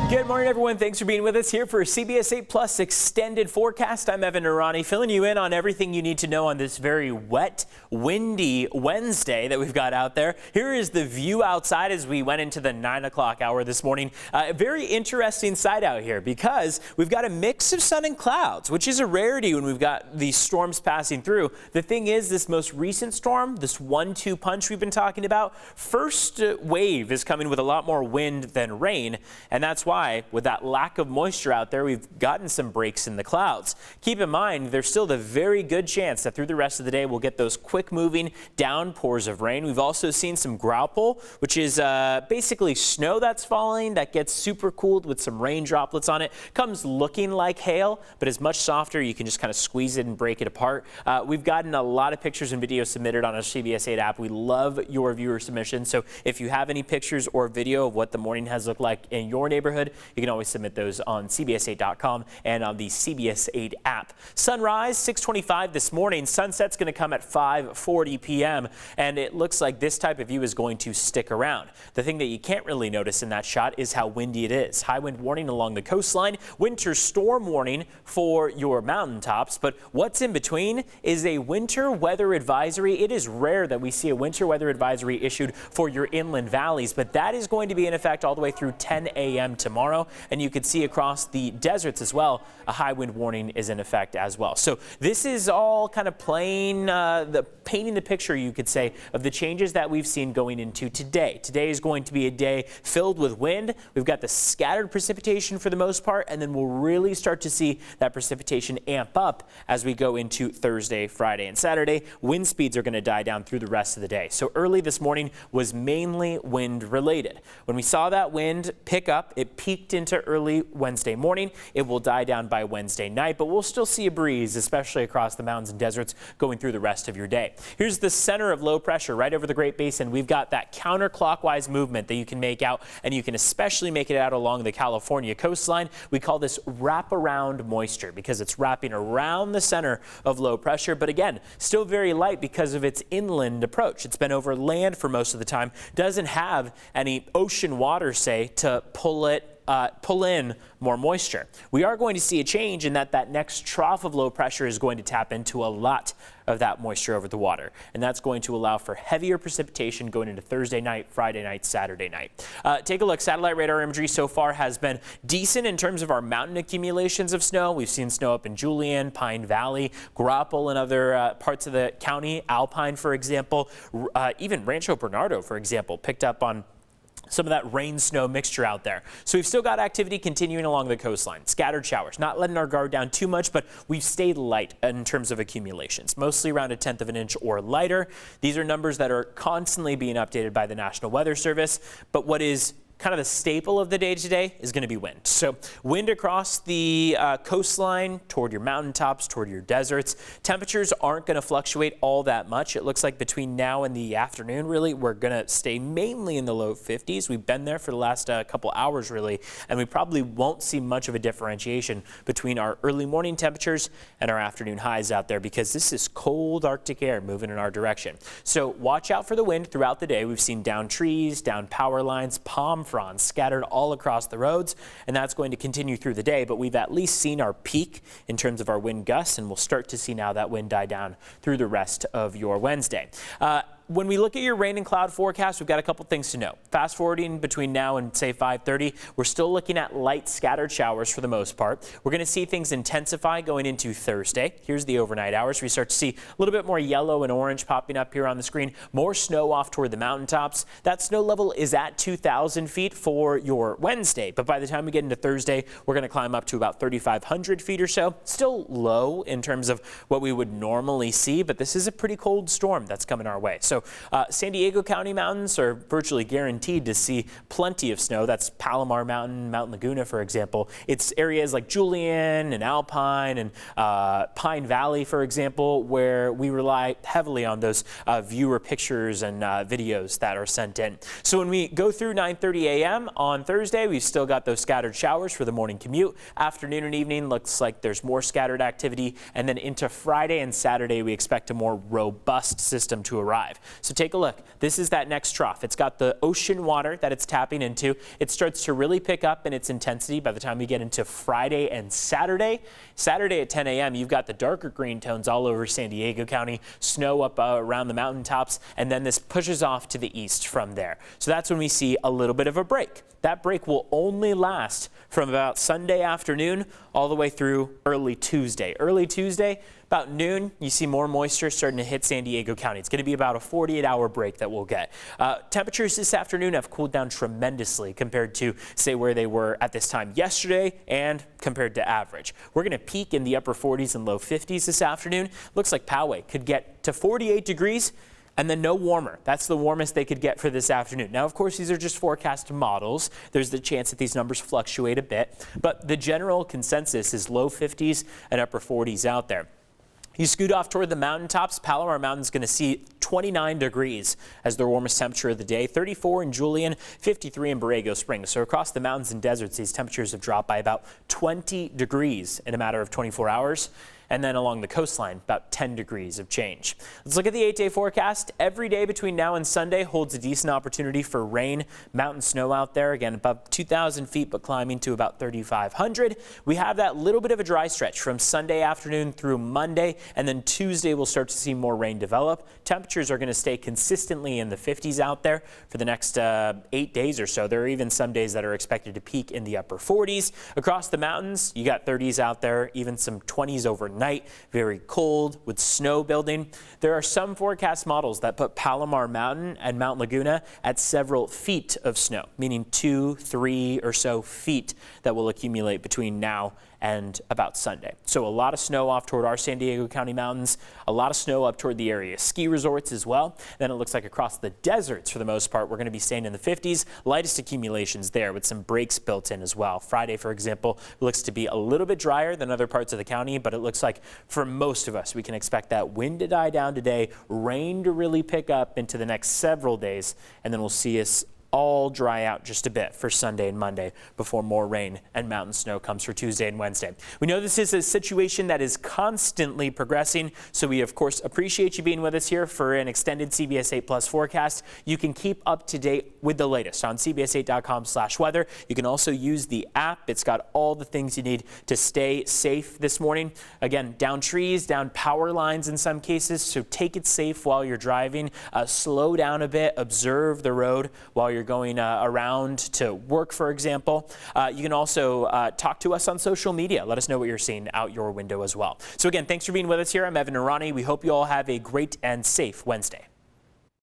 Good morning, everyone. Thanks for being with us here for CBS 8 Plus Extended Forecast. I'm Evan Narani, filling you in on everything you need to know on this very wet, windy Wednesday that we've got out there. Here is the view outside as we went into the 9 o'clock hour this morning. A very interesting sight out here because we've got a mix of sun and clouds, which is a rarity when we've got these storms passing through. The thing is, this most recent storm, this 1-2 punch we've been talking about, first wave is coming with a lot more wind than rain, and that's why with that lack of moisture out there, we've gotten some breaks in the clouds. Keep in mind, there's still the very good chance that through the rest of the day, we'll get those quick moving downpours of rain. We've also seen some graupel, which is basically snow that's falling that gets super cooled with some rain droplets on it. Comes looking like hail, but is much softer. You can just kind of squeeze it and break it apart. We've gotten a lot of pictures and videos submitted on our CBS 8 app. We love your viewer submissions. So if you have any pictures or video of what the morning has looked like in your neighborhood, you can always submit those on CBS8.com and on the CBS 8 app. Sunrise, 6:25 this morning. Sunset's going to come at 5:40 p.m. and it looks like this type of view is going to stick around. The thing that you can't really notice in that shot is how windy it is. High wind warning along the coastline, winter storm warning for your mountaintops, but what's in between is a winter weather advisory. It is rare that we see a winter weather advisory issued for your inland valleys, but that is going to be in effect all the way through 10 a.m. tomorrow. And you can see across the deserts as well, a high wind warning is in effect as well. So this is all kind of painting the picture, you could say, of the changes that we've seen going into today. Today is going to be a day filled with wind. We've got the scattered precipitation for the most part, and then we'll really start to see that precipitation amp up as we go into Thursday, Friday, and Saturday. Wind speeds are going to die down through the rest of the day. So early this morning was mainly wind related. When we saw that wind pick up, it peaked into early Wednesday morning. It will die down by Wednesday night, but we'll still see a breeze, especially across the mountains and deserts going through the rest of your day. Here's the center of low pressure right over the Great Basin. We've got that counterclockwise movement that you can make out, and you can especially make it out along the California coastline. We call this wraparound moisture because it's wrapping around the center of low pressure, but again, still very light because of its inland approach. It's been over land for most of the time, doesn't have any ocean water, say, to pull in more moisture. We are going to see a change in that next trough of low pressure is going to tap into a lot of that moisture over the water, and that's going to allow for heavier precipitation going into Thursday night, Friday night, Saturday night. Take a look. Satellite radar imagery so far has been decent in terms of our mountain accumulations of snow. We've seen snow up in Julian, Pine Valley, Graupel, and other parts of the county. Alpine, for example, even Rancho Bernardo, for example, picked up on some of that rain-snow mixture out there. So we've still got activity continuing along the coastline. Scattered showers, not letting our guard down too much, but we've stayed light in terms of accumulations, mostly around 1/10 of an inch or lighter. These are numbers that are constantly being updated by the National Weather Service, but what is kind of the staple of the day today is going to be wind. So wind across the coastline, toward your mountaintops, toward your deserts. Temperatures aren't going to fluctuate all that much. It looks like between now and the afternoon, really, we're going to stay mainly in the low 50s. We've been there for the last couple hours, really, and we probably won't see much of a differentiation between our early morning temperatures and our afternoon highs out there because this is cold Arctic air moving in our direction. So watch out for the wind throughout the day. We've seen down trees, down power lines, palm fronds scattered all across the roads, and that's going to continue through the day, but we've at least seen our peak in terms of our wind gusts, and we'll start to see now that wind die down through the rest of your Wednesday. When we look at your rain and cloud forecast, we've got a couple things to know. Fast forwarding between now and say 5:30, we're still looking at light scattered showers for the most part. We're going to see things intensify going into Thursday. Here's the overnight hours. We start to see a little bit more yellow and orange popping up here on the screen. More snow off toward the mountaintops. That snow level is at 2,000 feet for your Wednesday, but by the time we get into Thursday, we're going to climb up to about 3,500 feet or so. Still low in terms of what we would normally see, but this is a pretty cold storm that's coming our way. So San Diego County mountains are virtually guaranteed to see plenty of snow. That's Palomar Mountain, Mount Laguna, for example. It's areas like Julian and Alpine and Pine Valley, for example, where we rely heavily on those viewer pictures and videos that are sent in. So when we go through 9:30 a.m. on Thursday, we've still got those scattered showers for the morning commute. Afternoon and evening looks like there's more scattered activity. And then into Friday and Saturday, we expect a more robust system to arrive. So take a look. This is that next trough. It's got the ocean water that it's tapping into. It starts to really pick up in its intensity by the time we get into Friday and Saturday. Saturday at 10 a.m., you've got the darker green tones all over San Diego County, snow up around the mountaintops, and then this pushes off to the east from there. So that's when we see a little bit of a break. That break will only last from about Sunday afternoon all the way through early Tuesday. Early Tuesday, about noon, you see more moisture starting to hit San Diego County. It's going to be about a 48-hour break that we'll get. Temperatures this afternoon have cooled down tremendously compared to, say, where they were at this time yesterday and compared to average. We're going to peak in the upper 40s and low 50s this afternoon. Looks like Poway could get to 48 degrees. And then no warmer. That's the warmest they could get for this afternoon. Now, of course, these are just forecast models. There's the chance that these numbers fluctuate a bit, but the general consensus is low 50s and upper 40s out there. You scoot off toward the mountaintops. Palomar Mountain's going to see 29 degrees as their warmest temperature of the day, 34 in Julian, 53 in Borrego Springs. So across the mountains and deserts, these temperatures have dropped by about 20 degrees in a matter of 24 hours. And then along the coastline, about 10 degrees of change. Let's look at the 8-day forecast. Every day between now and Sunday holds a decent opportunity for rain, mountain snow out there. Again, above 2,000 feet, but climbing to about 3,500. We have that little bit of a dry stretch from Sunday afternoon through Monday, and then Tuesday we'll start to see more rain develop. Temperatures are going to stay consistently in the 50s out there for the next 8 days or so. There are even some days that are expected to peak in the upper 40s. Across the mountains, you got 30s out there, even some 20s overnight. Very cold with snow building. There are some forecast models that put Palomar Mountain and Mount Laguna at several feet of snow, meaning 2, 3 or so feet that will accumulate between now and about Sunday. So a lot of snow off toward our San Diego County mountains, a lot of snow up toward the area ski resorts as well. Then it looks like across the deserts for the most part, we're going to be staying in the 50s. Lightest accumulations there with some breaks built in as well. Friday, for example, looks to be a little bit drier than other parts of the county, but it looks like for most of us, we can expect that wind to die down today, rain to really pick up into the next several days, and then we'll see us all dry out just a bit for Sunday and Monday before more rain and mountain snow comes for Tuesday and Wednesday. We know this is a situation that is constantly progressing, so we of course appreciate you being with us here for an extended CBS 8 Plus forecast. You can keep up to date with the latest on cbs8.com/weather. You can also use the app. It's got all the things you need to stay safe this morning. Again, down trees, down power lines in some cases, so take it safe while you're driving. Slow down a bit, observe the road while you're going around to work, for example. You can also talk to us on social media. Let us know what you're seeing out your window as well. So again, thanks for being with us here. I'm Evan Irani. We hope you all have a great and safe Wednesday.